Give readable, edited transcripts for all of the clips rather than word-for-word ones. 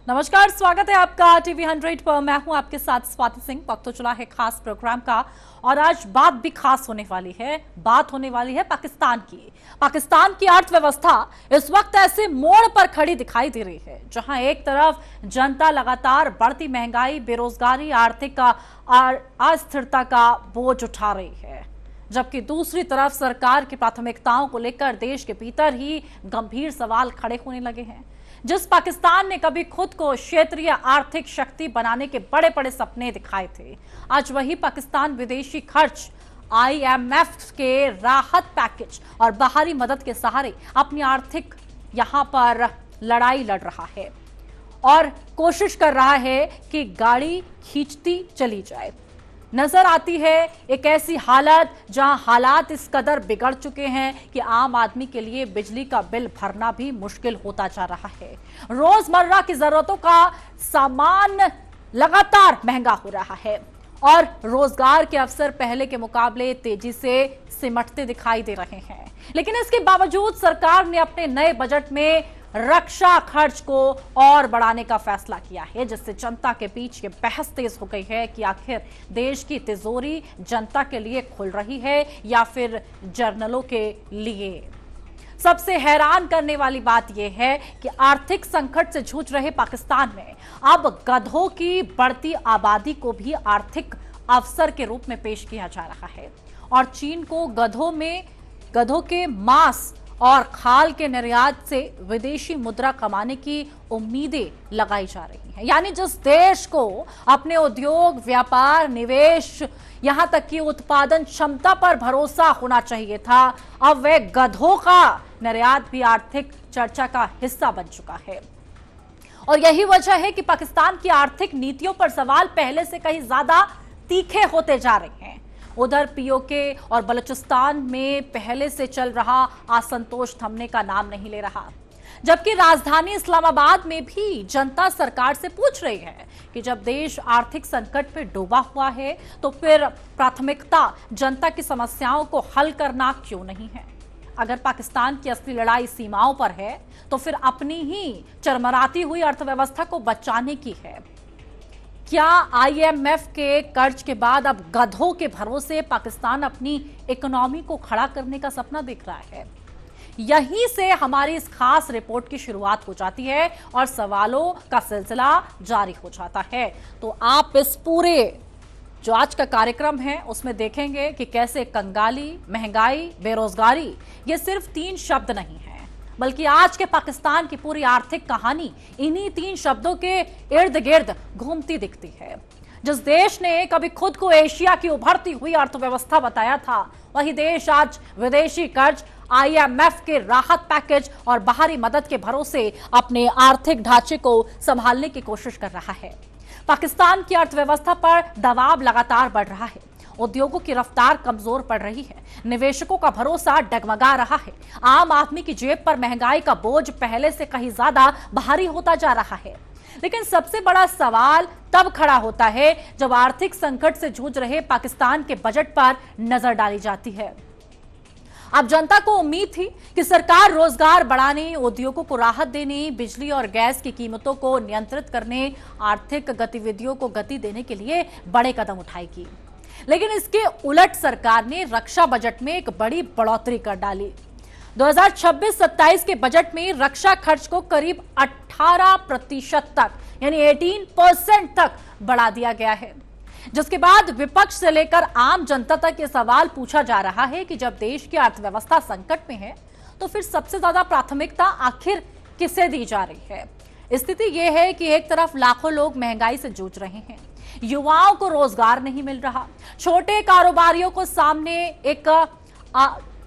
नमस्कार, स्वागत है आपका टीवी 100 पर। मैं हूं आपके साथ स्वाति सिंह। वक्त तो चला है खास प्रोग्राम का और आज बात भी खास होने वाली है। बात होने वाली है पाकिस्तान की। पाकिस्तान की अर्थव्यवस्था इस वक्त ऐसे मोड़ पर खड़ी दिखाई दे रही है जहां एक तरफ जनता लगातार बढ़ती महंगाई, बेरोजगारी, आर्थिक अस्थिरता का बोझ उठा रही है, जबकि दूसरी तरफ सरकार की प्राथमिकताओं को लेकर देश के भीतर ही गंभीर सवाल खड़े होने लगे हैं। जिस पाकिस्तान ने कभी खुद को क्षेत्रीय आर्थिक शक्ति बनाने के बड़े बड़े सपने दिखाए थे, आज वही पाकिस्तान विदेशी खर्च, आईएमएफ के राहत पैकेज और बाहरी मदद के सहारे अपनी आर्थिक यहां पर लड़ाई लड़ रहा है और कोशिश कर रहा है कि गाड़ी खींचती चली जाए। नजर आती है एक ऐसी हालत जहां हालात इस कदर बिगड़ चुके हैं कि आम आदमी के लिए बिजली का बिल भरना भी मुश्किल होता जा रहा है। रोजमर्रा की जरूरतों का सामान लगातार महंगा हो रहा है और रोजगार के अवसर पहले के मुकाबले तेजी से सिमटते दिखाई दे रहे हैं। लेकिन इसके बावजूद सरकार ने अपने नए बजट में रक्षा खर्च को और बढ़ाने का फैसला किया है, जिससे जनता के बीच ये बहस तेज हो गई है कि आखिर देश की तिजोरी जनता के लिए खुल रही है या फिर जर्नलों के लिए। सबसे हैरान करने वाली बात यह है कि आर्थिक संकट से जूझ रहे पाकिस्तान में अब गधों की बढ़ती आबादी को भी आर्थिक अवसर के रूप में पेश किया जा रहा है और चीन को गधों के मांस और खाल के निर्यात से विदेशी मुद्रा कमाने की उम्मीदें लगाई जा रही हैं। यानी जिस देश को अपने उद्योग, व्यापार, निवेश, यहां तक कि उत्पादन क्षमता पर भरोसा होना चाहिए था, अब वह गधों का निर्यात भी आर्थिक चर्चा का हिस्सा बन चुका है। और यही वजह है कि पाकिस्तान की आर्थिक नीतियों पर सवाल पहले से कहीं ज्यादा तीखे होते जा रहे हैं। उधर पीओके और बलूचिस्तान में पहले से चल रहा असंतोष थमने का नाम नहीं ले रहा, जबकि राजधानी इस्लामाबाद में भी जनता सरकार से पूछ रही है कि जब देश आर्थिक संकट में डूबा हुआ है तो फिर प्राथमिकता जनता की समस्याओं को हल करना क्यों नहीं है। अगर पाकिस्तान की असली लड़ाई सीमाओं पर है तो फिर अपनी ही चरमराती हुई अर्थव्यवस्था को बचाने की है। क्या आईएमएफ के कर्ज के बाद अब गधों के भरोसे पाकिस्तान अपनी इकोनॉमी को खड़ा करने का सपना देख रहा है? यहीं से हमारी इस खास रिपोर्ट की शुरुआत हो जाती है और सवालों का सिलसिला जारी हो जाता है। तो आप इस पूरे जो आज का कार्यक्रम है उसमें देखेंगे कि कैसे कंगाली, महंगाई, बेरोजगारी ये सिर्फ 3 शब्द नहीं है, बल्कि आज के पाकिस्तान की पूरी आर्थिक कहानी इन्हीं 3 शब्दों के इर्द गिर्द घूमती दिखती है। जिस देश ने कभी खुद को एशिया की उभरती हुई अर्थव्यवस्था बताया था, वही देश आज विदेशी कर्ज, आईएमएफ के राहत पैकेज और बाहरी मदद के भरोसे अपने आर्थिक ढांचे को संभालने की कोशिश कर रहा है। पाकिस्तान की अर्थव्यवस्था पर दबाव लगातार बढ़ रहा है, उद्योगों की रफ्तार कमजोर पड़ रही है, निवेशकों का भरोसा डगमगा रहा है, आम आदमी की जेब पर महंगाई का बोझ पहले से कहीं ज्यादा भारी होता जा रहा है। लेकिन सबसे बड़ा सवाल तब खड़ा होता है जब आर्थिक संकट से जूझ रहे पाकिस्तान के बजट पर नजर डाली जाती है। अब जनता को उम्मीद थी कि सरकार रोजगार बढ़ाने, उद्योगों को राहत देने, बिजली और गैस की कीमतों को नियंत्रित करने, आर्थिक गतिविधियों को गति देने के लिए बड़े कदम उठाएगी। लेकिन इसके उलट सरकार ने रक्षा बजट में एक बड़ी बढ़ोतरी कर डाली। 2026-27 के बजट में रक्षा खर्च को करीब 18% तक यानी 18% तक बढ़ा दिया गया है, जिसके बाद विपक्ष से लेकर आम जनता तक ये सवाल पूछा जा रहा है कि जब देश की अर्थव्यवस्था संकट में है तो फिर सबसे ज्यादा प्राथमिकता आखिर किसे दी जा रही है। स्थिति यह है कि एक तरफ लाखों लोग महंगाई से जूझ रहे हैं, युवाओं को रोजगार नहीं मिल रहा, छोटे कारोबारियों को सामने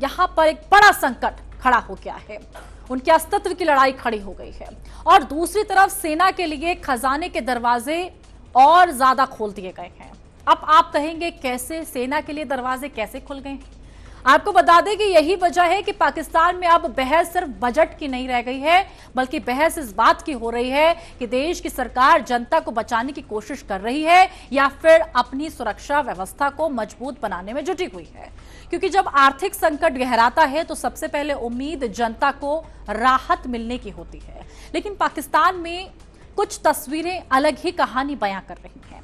यहां पर एक बड़ा संकट खड़ा हो गया है, उनके अस्तित्व की लड़ाई खड़ी हो गई है। और दूसरी तरफ सेना के लिए खजाने के दरवाजे और ज्यादा खोल दिए गए हैं। अब आप कहेंगे कैसे सेना के लिए दरवाजे कैसे खुल गए? आपको बता दें कि यही वजह है कि पाकिस्तान में अब बहस सिर्फ बजट की नहीं रह गई है, बल्कि बहस इस बात की हो रही है कि देश की सरकार जनता को बचाने की कोशिश कर रही है या फिर अपनी सुरक्षा व्यवस्था को मजबूत बनाने में जुटी हुई है। क्योंकि जब आर्थिक संकट गहराता है तो सबसे पहले उम्मीद जनता को राहत मिलने की होती है। लेकिन पाकिस्तान में कुछ तस्वीरें अलग ही कहानी बयां कर रही हैं।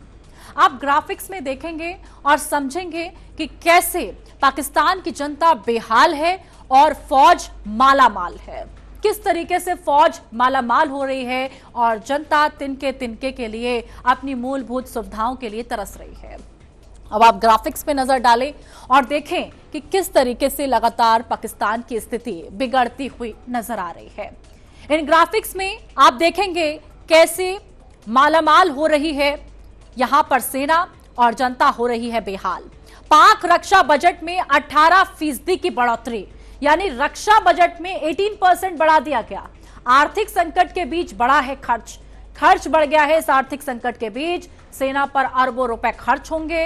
आप ग्राफिक्स में देखेंगे और समझेंगे कि कैसे पाकिस्तान की जनता बेहाल है और फौज मालामाल है। किस तरीके से फौज मालामाल हो रही है और जनता तिनके तिनके के लिए अपनी मूलभूत सुविधाओं के लिए तरस रही है। अब आप ग्राफिक्स पे नजर डालें और देखें कि किस तरीके से लगातार पाकिस्तान की स्थिति बिगड़ती हुई नजर आ रही है। इन ग्राफिक्स में आप देखेंगे कैसे मालामाल हो रही है यहां पर सेना और जनता हो रही है बेहाल। पाक रक्षा बजट में 18% की बढ़ोतरी, यानी रक्षा बजट में 18% बढ़ा दिया गया। आर्थिक संकट के बीच बढ़ा है खर्च बढ़ गया है। इस आर्थिक संकट के बीच सेना पर अरबों रुपए खर्च होंगे,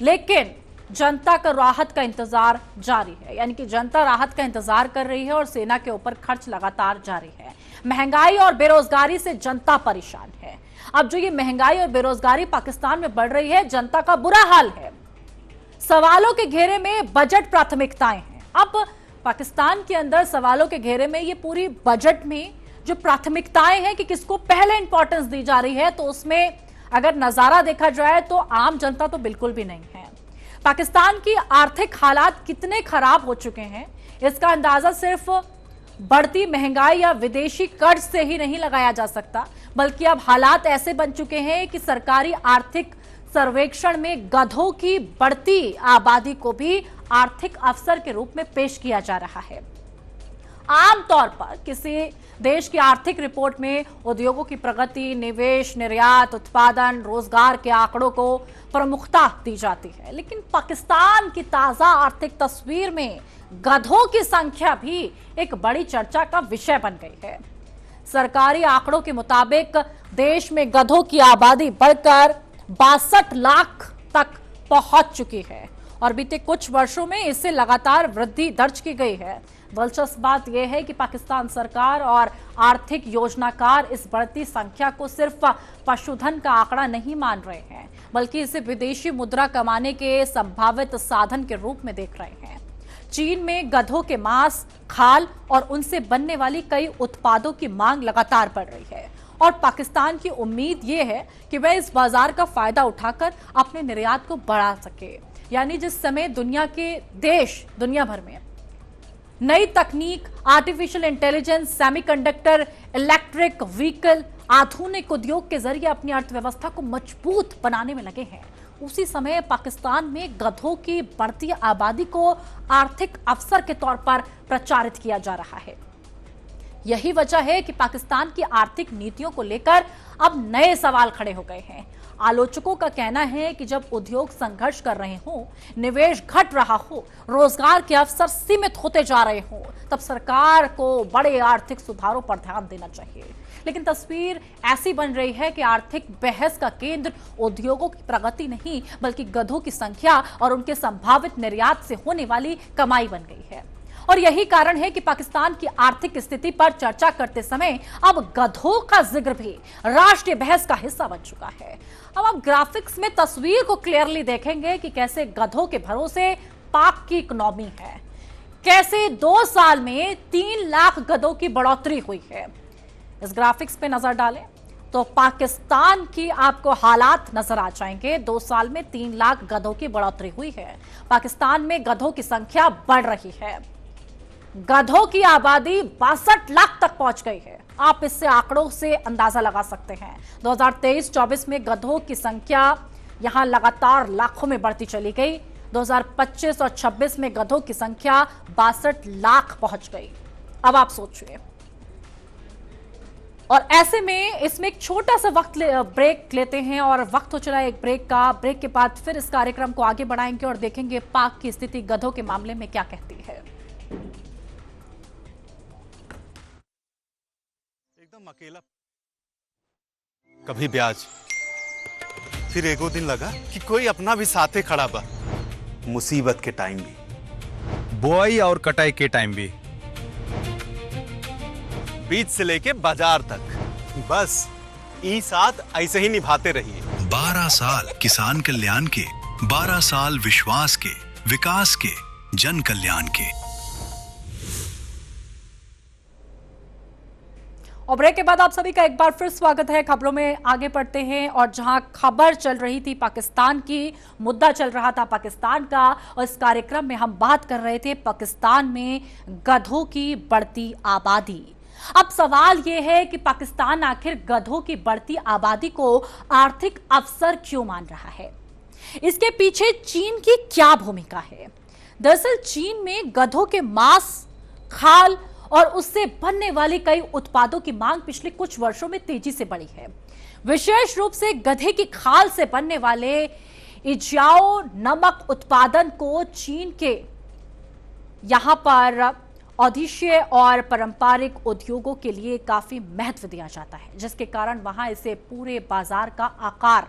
लेकिन जनता का राहत का इंतजार जारी है। यानी कि जनता राहत का इंतजार कर रही है और सेना के ऊपर खर्च लगातार जारी है। महंगाई और बेरोजगारी से जनता परेशान है। अब जो ये महंगाई और बेरोजगारी पाकिस्तान में बढ़ रही है, जनता का बुरा हाल है। सवालों के घेरे में बजट प्राथमिकताएं हैं। अब पाकिस्तान के अंदर सवालों के घेरे में ये पूरी बजट में जो प्राथमिकताएं हैं कि किसको पहले इंपॉर्टेंस दी जा रही है, तो उसमें अगर नजारा देखा जाए तो आम जनता तो बिल्कुल भी नहीं है। पाकिस्तान की आर्थिक हालात कितने खराब हो चुके हैं, इसका अंदाजा सिर्फ बढ़ती महंगाई या विदेशी कर्ज से ही नहीं लगाया जा सकता, बल्कि अब हालात ऐसे बन चुके हैं कि सरकारी आर्थिक सर्वेक्षण में गधों की बढ़ती आबादी को भी आर्थिक अवसर के रूप में पेश किया जा रहा है। आमतौर पर किसी देश की आर्थिक रिपोर्ट में उद्योगों की प्रगति, निवेश, निर्यात, उत्पादन, रोजगार के आंकड़ों को प्रमुखता दी जाती है, लेकिन पाकिस्तान की ताजा आर्थिक तस्वीर में गधों की संख्या भी एक बड़ी चर्चा का विषय बन गई है। सरकारी आंकड़ों के मुताबिक देश में गधों की आबादी बढ़कर 62 लाख तक पहुंच चुकी है और बीते कुछ वर्षों में इससे लगातार वृद्धि दर्ज की गई है। दिलचस्प बात यह है कि पाकिस्तान सरकार और आर्थिक योजनाकार इस बढ़ती संख्या को सिर्फ पशुधन का आंकड़ा नहीं मान रहे हैं, बल्कि इसे विदेशी मुद्रा कमाने के संभावित साधन के रूप में देख रहे हैं। चीन में गधों के मांस, खाल और उनसे बनने वाली कई उत्पादों की मांग लगातार बढ़ रही है और पाकिस्तान की उम्मीद यह है कि वह इस बाजार का फायदा उठाकर अपने निर्यात को बढ़ा सके। यानी जिस समय दुनिया के देश दुनिया भर में नई तकनीक, artificial intelligence, semiconductor, electric vehicle, आधुनिक उद्योग के जरिए अपनी अर्थव्यवस्था को मजबूत बनाने में लगे हैं, उसी समय पाकिस्तान में गधों की बढ़ती आबादी को आर्थिक अवसर के तौर पर प्रचारित किया जा रहा है। यही वजह है कि पाकिस्तान की आर्थिक नीतियों को लेकर अब नए सवाल खड़े हो गए हैं। आलोचकों का कहना है कि जब उद्योग संघर्ष कर रहे हों, निवेश घट रहा हो, रोजगार के अवसर सीमित होते जा रहे हों, तब सरकार को बड़े आर्थिक सुधारों पर ध्यान देना चाहिए। लेकिन तस्वीर ऐसी बन रही है कि आर्थिक बहस का केंद्र उद्योगों की प्रगति नहीं, बल्कि गधों की संख्या और उनके संभावित निर्यात से होने वाली कमाई बन गई है। और यही कारण है कि पाकिस्तान की आर्थिक स्थिति पर चर्चा करते समय अब गधों का जिक्र भी राष्ट्रीय बहस का हिस्सा बन चुका है। अब आप ग्राफिक्स में तस्वीर को क्लियरली देखेंगे कि कैसे गधों के भरोसे पाक की इकोनॉमी है, कैसे 2 साल में 3 लाख गधों की बढ़ोतरी हुई है। इस ग्राफिक्स पे नजर डालें तो पाकिस्तान की आपको हालात नजर आ जाएंगे। 2 साल में 3 लाख गधों की बढ़ोतरी हुई है। पाकिस्तान में गधों की संख्या बढ़ रही है। गधों की आबादी 62 लाख तक पहुंच गई है। आप इससे आंकड़ों से अंदाजा लगा सकते हैं। 2023-24 में गधों की संख्या यहां लगातार लाखों में बढ़ती चली गई। 2025 और 26 में गधों की संख्या 62 लाख पहुंच गई। अब आप सोचिए, और ऐसे में इसमें एक छोटा सा ब्रेक लेते हैं और वक्त हो चला एक ब्रेक का। ब्रेक के बाद फिर इस कार्यक्रम को आगे बढ़ाएंगे और देखेंगे पाक की स्थिति गधों के मामले में क्या कहती है। एकदम अकेला, कभी ब्याज, फिर एगो दिन लगा कि कोई अपना भी साथे खड़ा बा। मुसीबत के टाइम भी, बुआई और कटाई के टाइम भी, बीज से लेके बाजार तक, बस ई साथ ऐसे ही निभाते रहिए। 12 साल किसान कल्याण के, 12 साल विश्वास के, विकास के, जन कल्याण के। और ब्रेक के बाद आप सभी का एक बार फिर स्वागत है। खबरों में आगे बढ़ते हैं और जहां खबर चल रही थी पाकिस्तान की, मुद्दा चल रहा था पाकिस्तान का, और इस कार्यक्रम में हम बात कर रहे थे पाकिस्तान में गधों की बढ़ती आबादी। अब सवाल यह है कि पाकिस्तान आखिर गधों की बढ़ती आबादी को आर्थिक अवसर क्यों मान रहा है? इसके पीछे चीन की क्या भूमिका है? दरअसल चीन में गधों के मांस, खाल और उससे बनने वाली कई उत्पादों की मांग पिछले कुछ वर्षों में तेजी से बढ़ी है। विशेष रूप से गधे की खाल से बनने वाले इजाओ नमक उत्पादन को चीन के यहां पर औद्योगिक और पारंपरिक उद्योगों के लिए काफी महत्व दिया जाता है, जिसके कारण वहां इसे पूरे बाजार का आकार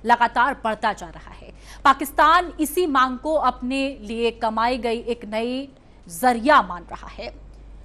लगातार बढ़ता जा रहा है। पाकिस्तान इसी मांग को अपने लिए कमाई गई एक नई जरिया मान रहा है,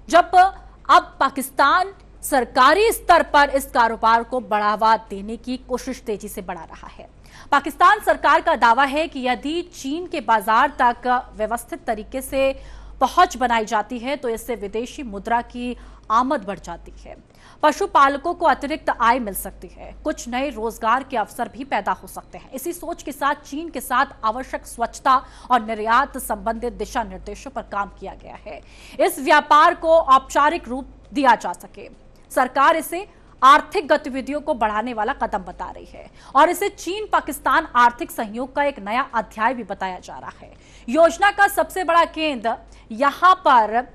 जब अब पाकिस्तान सरकारी स्तर पर इस कारोबार को बढ़ावा देने की कोशिश तेजी से बढ़ा रहा है। पाकिस्तान सरकार का दावा है कि यदि चीन के बाजार तक व्यवस्थित तरीके से पहुंच बनाई जाती है तो इससे विदेशी मुद्रा की आमद बढ़ जाती है, पशुपालकों को अतिरिक्त आय मिल सकती है, कुछ नए रोजगार के अवसर भी पैदा हो सकते हैं। इसी सोच के साथ चीन के साथ आवश्यक स्वच्छता और निर्यात संबंधित दिशा निर्देशों पर काम किया गया है। इस व्यापार को औपचारिक रूप दिया जा सके, सरकार इसे आर्थिक गतिविधियों को बढ़ाने वाला कदम बता रही है और इसे चीन पाकिस्तान आर्थिक सहयोग का एक नया अध्याय भी बताया जा रहा है। योजना का सबसे बड़ा केंद्र यहां पर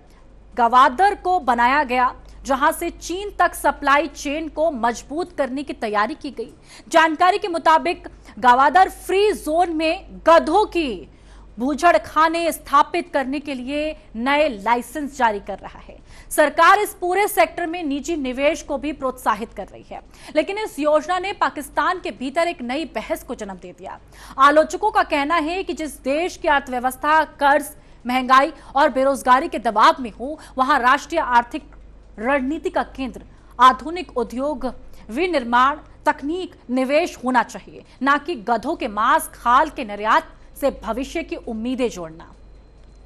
गवादर को बनाया गया, जहां से चीन तक सप्लाई चेन को मजबूत करने की तैयारी की गई। जानकारी के मुताबिक गवादर फ्री जोन में गधों की बूझड़खाने स्थापित करने के लिए नए लाइसेंस जारी कर रहा है। सरकार इस पूरे सेक्टर में निजी निवेश को भी प्रोत्साहित कर रही है, लेकिन इस योजना ने पाकिस्तान के भीतर एक नई बहस को जन्म दे दिया। आलोचकों का कहना है कि जिस देश की अर्थव्यवस्था कर्ज, महंगाई और बेरोजगारी के दबाव में हो, वहां राष्ट्रीय आर्थिक रणनीति का केंद्र आधुनिक उद्योग, विनिर्माण, तकनीक, निवेश होना चाहिए, न कि गधों के मांस, खाल के निर्यात से भविष्य की उम्मीदें जोड़ना।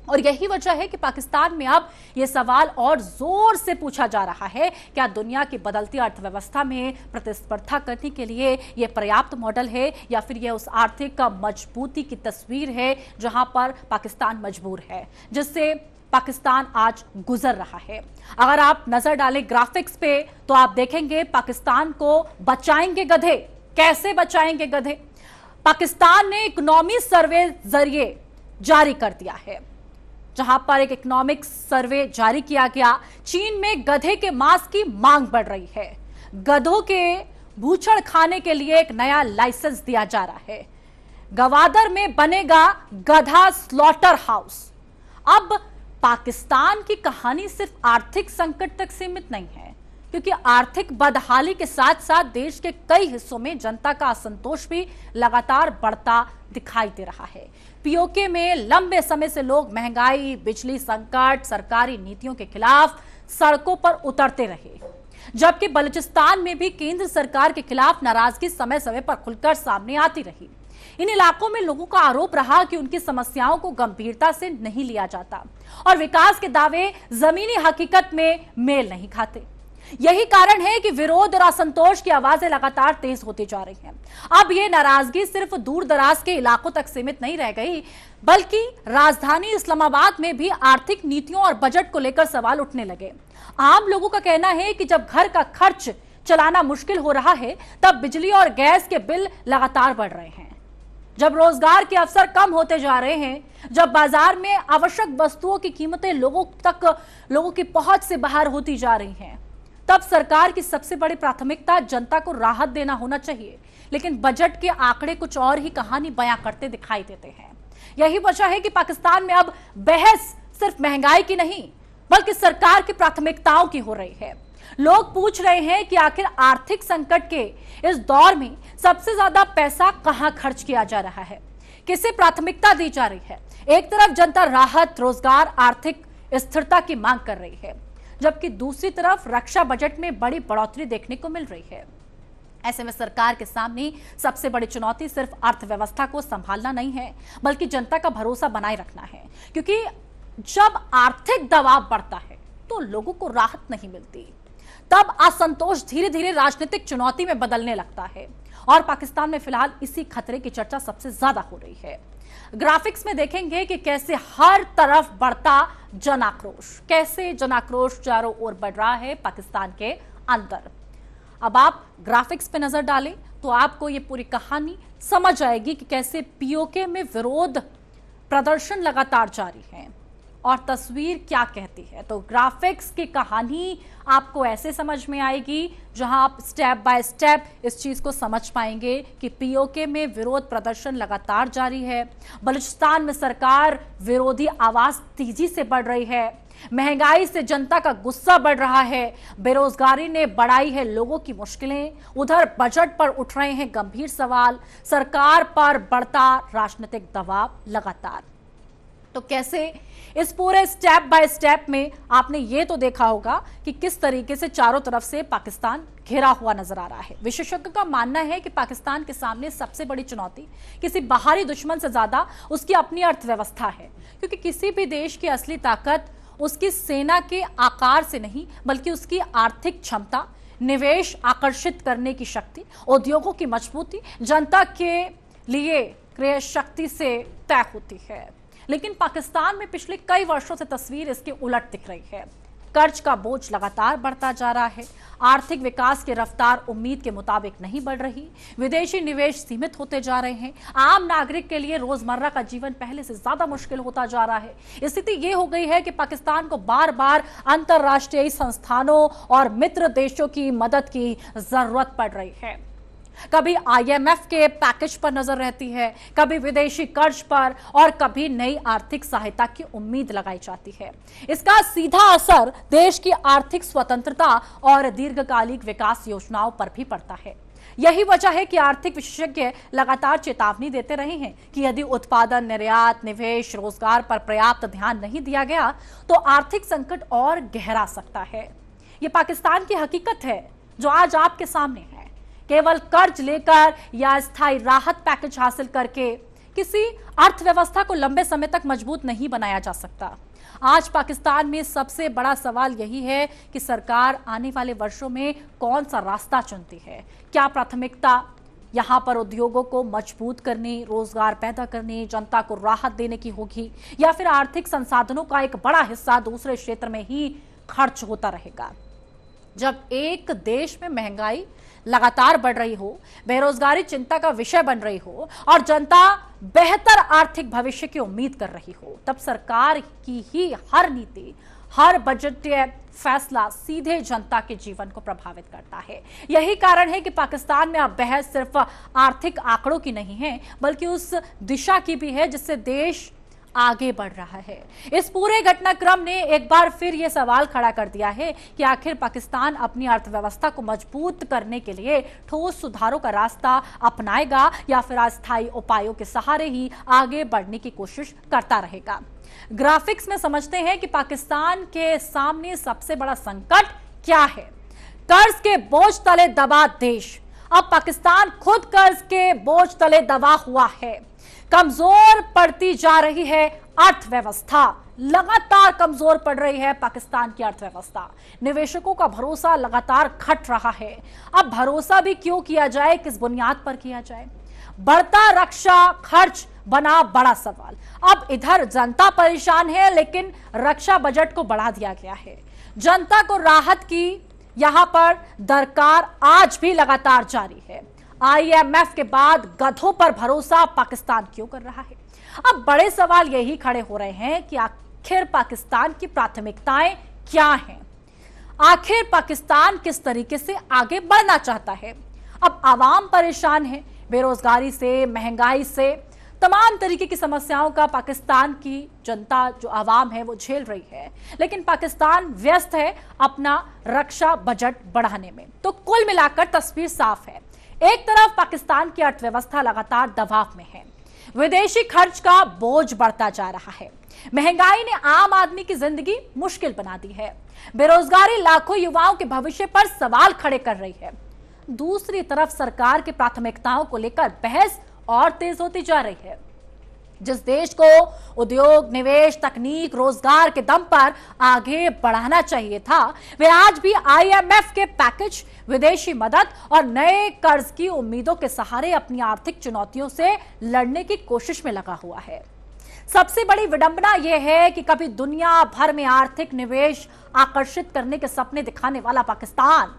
और यही वजह है कि पाकिस्तान में अब यह सवाल और जोर से पूछा जा रहा है, क्या दुनिया की बदलती अर्थव्यवस्था में प्रतिस्पर्धा करने के लिए यह पर्याप्त मॉडल है या फिर यह उस आर्थिक मजबूती की तस्वीर है जहां पर पाकिस्तान मजबूर है, जिससे पाकिस्तान आज गुजर रहा है। अगर आप नजर डालें ग्राफिक्स पे तो आप देखेंगे पाकिस्तान को बचाएंगे गधे। कैसे बचाएंगे गधे? पाकिस्तान ने इकोनॉमी सर्वे जरिए जारी कर दिया है, जहां पर एक इकोनॉमिक सर्वे जारी किया गया। चीन में गधे के मांस की मांग बढ़ रही है। गधों के बूचड़ खाने के लिए एक नया लाइसेंस दिया जा रहा है। गवादर में बनेगा गधा स्लॉटर हाउस। अब पाकिस्तान की कहानी सिर्फ आर्थिक संकट तक सीमित नहीं है, क्योंकि आर्थिक बदहाली के साथ साथ देश के कई हिस्सों में जनता का असंतोष भी लगातार बढ़ता दिखाई दे रहा है। पीओके में लंबे समय से लोग महंगाई, बिजली संकट, सरकारी नीतियों के खिलाफ सड़कों पर उतरते रहे, जबकि बलूचिस्तान में भी केंद्र सरकार के खिलाफ नाराजगी समय समय पर खुलकर सामने आती रही। इन इलाकों में लोगों का आरोप रहा कि उनकी समस्याओं को गंभीरता से नहीं लिया जाता और विकास के दावे जमीनी हकीकत में मेल नहीं खाते। यही कारण है कि विरोध और असंतोष की आवाजें लगातार तेज होती जा रही हैं। अब ये नाराजगी सिर्फ दूर दराज के इलाकों तक सीमित नहीं रह गई, बल्कि राजधानी इस्लामाबाद में भी आर्थिक नीतियों और बजट को लेकर सवाल उठने लगे। आम लोगों का कहना है कि जब घर का खर्च चलाना मुश्किल हो रहा है, तब बिजली और गैस के बिल लगातार बढ़ रहे हैं, जब रोजगार के अवसर कम होते जा रहे हैं, जब बाजार में आवश्यक वस्तुओं की कीमतें लोगों की पहुंच से बाहर होती जा रही हैं, तब सरकार की सबसे बड़ी प्राथमिकता जनता को राहत देना होना चाहिए। लेकिन बजट के आंकड़े कुछ और ही कहानी बयां करते दिखाई देते हैं। यही वजह है कि पाकिस्तान में अब बहस सिर्फ महंगाई की नहीं, बल्कि सरकार की प्राथमिकताओं की हो रही है। लोग पूछ रहे हैं कि आखिर आर्थिक संकट के इस दौर में सबसे ज्यादा पैसा कहां खर्च किया जा रहा है, किसे प्राथमिकता दी जा रही है। एक तरफ जनता राहत, रोजगार, आर्थिक स्थिरता की मांग कर रही है, जबकि दूसरी तरफ रक्षा बजट में बड़ी बढ़ोतरी देखने को मिल रही है। ऐसे में सरकार के सामने सबसे बड़ी चुनौती सिर्फ अर्थव्यवस्था को संभालना नहीं है, बल्कि जनता का भरोसा बनाए रखना है, क्योंकि जब आर्थिक दबाव बढ़ता है तो लोगों को राहत नहीं मिलती, तब असंतोष धीरे धीरे राजनीतिक चुनौती में बदलने लगता है और पाकिस्तान में फिलहाल इसी खतरे की चर्चा सबसे ज्यादा हो रही है। ग्राफिक्स में देखेंगे कि कैसे हर तरफ बढ़ता जन आक्रोश, कैसे जन आक्रोश चारों ओर बढ़ रहा है पाकिस्तान के अंदर। अब आप ग्राफिक्स पे नजर डालें तो आपको ये पूरी कहानी समझ आएगी कि कैसे पीओके में विरोध प्रदर्शन लगातार जारी है और तस्वीर क्या कहती है। तो ग्राफिक्स की कहानी आपको ऐसे समझ में आएगी जहां आप स्टेप बाय स्टेप इस चीज को समझ पाएंगे कि पीओके में विरोध प्रदर्शन लगातार जारी है, बलूचिस्तान में सरकार विरोधी आवाज तेजी से बढ़ रही है, महंगाई से जनता का गुस्सा बढ़ रहा है, बेरोजगारी ने बढ़ाई है लोगों की मुश्किलें, उधर बजट पर उठ रहे हैं गंभीर सवाल, सरकार पर बढ़ता राजनीतिक दबाव लगातार। तो कैसे इस पूरे स्टेप बाय स्टेप में आपने ये तो देखा होगा कि किस तरीके से चारों तरफ से पाकिस्तान घिरा हुआ नजर आ रहा है। विशेषज्ञ का मानना है कि पाकिस्तान के सामने सबसे बड़ी चुनौती किसी बाहरी दुश्मन से ज्यादा उसकी अपनी अर्थव्यवस्था है, क्योंकि किसी भी देश की असली ताकत उसकी सेना के आकार से नहीं बल्कि उसकी आर्थिक क्षमता, निवेश आकर्षित करने की शक्ति, उद्योगों की मजबूती, जनता के लिए क्रय शक्ति से तय होती है। लेकिन पाकिस्तान में पिछले कई वर्षों से तस्वीर इसके उलट दिख रही है। कर्ज का बोझ लगातार बढ़ता जा रहा है, आर्थिक विकास की रफ्तार उम्मीद के मुताबिक नहीं बढ़ रही, विदेशी निवेश सीमित होते जा रहे हैं, आम नागरिक के लिए रोजमर्रा का जीवन पहले से ज्यादा मुश्किल होता जा रहा है। स्थिति ये हो गई है कि पाकिस्तान को बार बार अंतर्राष्ट्रीय संस्थानों और मित्र देशों की मदद की जरूरत पड़ रही है। कभी आईएमएफ के पैकेज पर नजर रहती है, कभी विदेशी कर्ज पर और कभी नई आर्थिक सहायता की उम्मीद लगाई जाती है। इसका सीधा असर देश की आर्थिक स्वतंत्रता और दीर्घकालिक विकास योजनाओं पर भी पड़ता है। यही वजह है कि आर्थिक विशेषज्ञ लगातार चेतावनी देते रहे हैं कि यदि उत्पादन, निर्यात, निवेश, रोजगार पर पर्याप्त ध्यान नहीं दिया गया तो आर्थिक संकट और गहरा सकता है। ये पाकिस्तान की हकीकत है जो आज आपके सामने है। केवल कर्ज लेकर या स्थायी राहत पैकेज हासिल करके किसी अर्थव्यवस्था को लंबे समय तक मजबूत नहीं बनाया जा सकता। आज पाकिस्तान में सबसे बड़ा सवाल यही है कि सरकार आने वाले वर्षों में कौन सा रास्ता चुनती है। क्या प्राथमिकता यहां पर उद्योगों को मजबूत करने, रोजगार पैदा करने, जनता को राहत देने की होगी, या फिर आर्थिक संसाधनों का एक बड़ा हिस्सा दूसरे क्षेत्र में ही खर्च होता रहेगा। जब एक देश में महंगाई लगातार बढ़ रही हो, बेरोजगारी चिंता का विषय बन रही हो और जनता बेहतर आर्थिक भविष्य की उम्मीद कर रही हो, तब सरकार की ही हर नीति, हर बजटीय फैसला सीधे जनता के जीवन को प्रभावित करता है। यही कारण है कि पाकिस्तान में अब बहस सिर्फ आर्थिक आंकड़ों की नहीं है बल्कि उस दिशा की भी है जिससे देश आगे बढ़ रहा है। इस पूरे घटनाक्रम ने एक बार फिर यह सवाल खड़ा कर दिया है कि आखिर पाकिस्तान अपनी अर्थव्यवस्था को मजबूत करने के लिए ठोस सुधारों का रास्ता अपनाएगा या फिर अस्थायी उपायों के सहारे ही आगे बढ़ने की कोशिश करता रहेगा। ग्राफिक्स में समझते हैं कि पाकिस्तान के सामने सबसे बड़ा संकट क्या है। कर्ज के बोझ तले दबा देश। अब पाकिस्तान खुद कर्ज के बोझ तले दबा हुआ है। कमजोर पड़ती जा रही है अर्थव्यवस्था, लगातार कमजोर पड़ रही है पाकिस्तान की अर्थव्यवस्था। निवेशकों का भरोसा लगातार घट रहा है। अब भरोसा भी क्यों किया जाए, किस बुनियाद पर किया जाए। बढ़ता रक्षा खर्च बना बड़ा सवाल। अब इधर जनता परेशान है लेकिन रक्षा बजट को बढ़ा दिया गया है। जनता को राहत की यहां पर दरकार आज भी लगातार जारी है। आईएमएफ के बाद गधों पर भरोसा पाकिस्तान क्यों कर रहा है। अब बड़े सवाल यही खड़े हो रहे हैं कि आखिर पाकिस्तान की प्राथमिकताएं क्या हैं, आखिर पाकिस्तान किस तरीके से आगे बढ़ना चाहता है। अब आवाम परेशान है, बेरोजगारी से, महंगाई से, तमाम तरीके की समस्याओं का पाकिस्तान की जनता जो आवाम है वो झेल रही है, लेकिन पाकिस्तान व्यस्त है अपना रक्षा बजट बढ़ाने में। तो कुल मिलाकर तस्वीर साफ है। एक तरफ पाकिस्तान की अर्थव्यवस्था लगातार दबाव में है, विदेशी खर्च का बोझ बढ़ता जा रहा है, महंगाई ने आम आदमी की जिंदगी मुश्किल बना दी है, बेरोजगारी लाखों युवाओं के भविष्य पर सवाल खड़े कर रही है। दूसरी तरफ सरकार की प्राथमिकताओं को लेकर बहस और तेज होती जा रही है। जिस देश को उद्योग, निवेश, तकनीक, रोजगार के दम पर आगे बढ़ाना चाहिए था, वे आज भी आईएमएफ के पैकेज, विदेशी मदद और नए कर्ज की उम्मीदों के सहारे अपनी आर्थिक चुनौतियों से लड़ने की कोशिश में लगा हुआ है। सबसे बड़ी विडंबना यह है कि कभी दुनिया भर में आर्थिक निवेश आकर्षित करने के सपने दिखाने वाला पाकिस्तान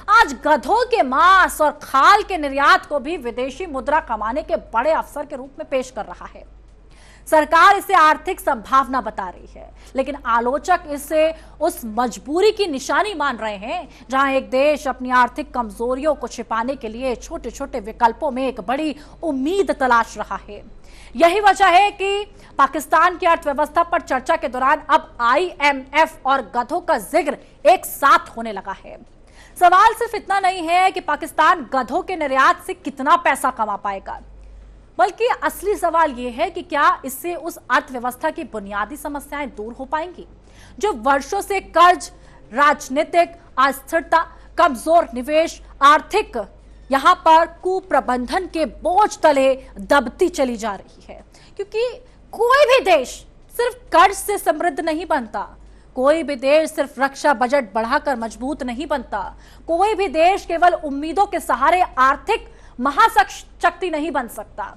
आज गधों के मांस और खाल के निर्यात को भी विदेशी मुद्रा कमाने के बड़े अवसर के रूप में पेश कर रहा है। सरकार इसे आर्थिक संभावना बता रही है, लेकिन आलोचक इसे उस मजबूरी की निशानी मान रहे हैं जहां एक देश अपनी आर्थिक कमजोरियों को छिपाने के लिए छोटे छोटे विकल्पों में एक बड़ी उम्मीद तलाश रहा है। यही वजह है कि पाकिस्तान की अर्थव्यवस्था पर चर्चा के दौरान अब आईएमएफ और गधों का जिक्र एक साथ होने लगा है। सवाल सिर्फ इतना नहीं है कि पाकिस्तान गधों के निर्यात से कितना पैसा कमा पाएगा, बल्कि असली सवाल यह है कि क्या इससे उस अर्थव्यवस्था की बुनियादी समस्याएं दूर हो पाएंगी जो वर्षों से कर्ज, राजनीतिक अस्थिरता, कमजोर निवेश, आर्थिक यहां पर कुप्रबंधन के बोझ तले दबती चली जा रही है। क्योंकि कोई भी देश सिर्फ कर्ज से समृद्ध नहीं बनता, कोई भी देश सिर्फ रक्षा बजट बढ़ाकर मजबूत नहीं बनता, कोई भी देश केवल उम्मीदों के सहारे आर्थिक महाशक्ति नहीं बन सकता।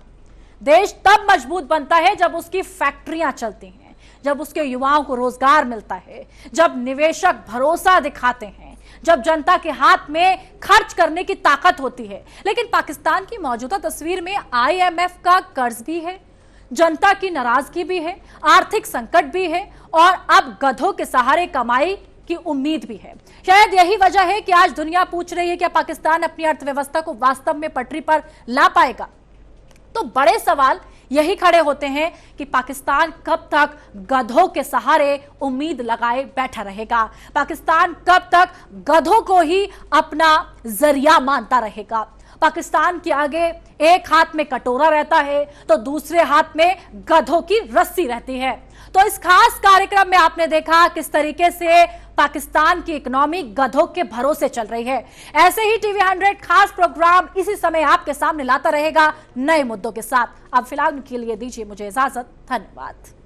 देश तब मजबूत बनता है जब उसकी फैक्ट्रियां चलती हैं, जब उसके युवाओं को रोजगार मिलता है, जब निवेशक भरोसा दिखाते हैं, जब जनता के हाथ में खर्च करने की ताकत होती है। लेकिन पाकिस्तान की मौजूदा तस्वीर में आईएमएफ का कर्ज भी है, जनता की नाराजगी भी है, आर्थिक संकट भी है और अब गधों के सहारे कमाई की उम्मीद भी है। शायद यही वजह है कि आज दुनिया पूछ रही है कि पाकिस्तान अपनी अर्थव्यवस्था को वास्तव में पटरी पर ला पाएगा। तो बड़े सवाल यही खड़े होते हैं कि पाकिस्तान कब तक गधों के सहारे उम्मीद लगाए बैठा रहेगा, पाकिस्तान कब तक गधों को ही अपना जरिया मानता रहेगा। पाकिस्तान के आगे एक हाथ में कटोरा रहता है तो दूसरे हाथ में गधों की रस्सी रहती है। तो इस खास कार्यक्रम में आपने देखा किस तरीके से पाकिस्तान की इकोनॉमी गधों के भरोसे चल रही है। ऐसे ही टीवी 100 खास प्रोग्राम इसी समय आपके सामने लाता रहेगा नए मुद्दों के साथ। अब फिलहाल के लिए दीजिए मुझे इजाजत। धन्यवाद।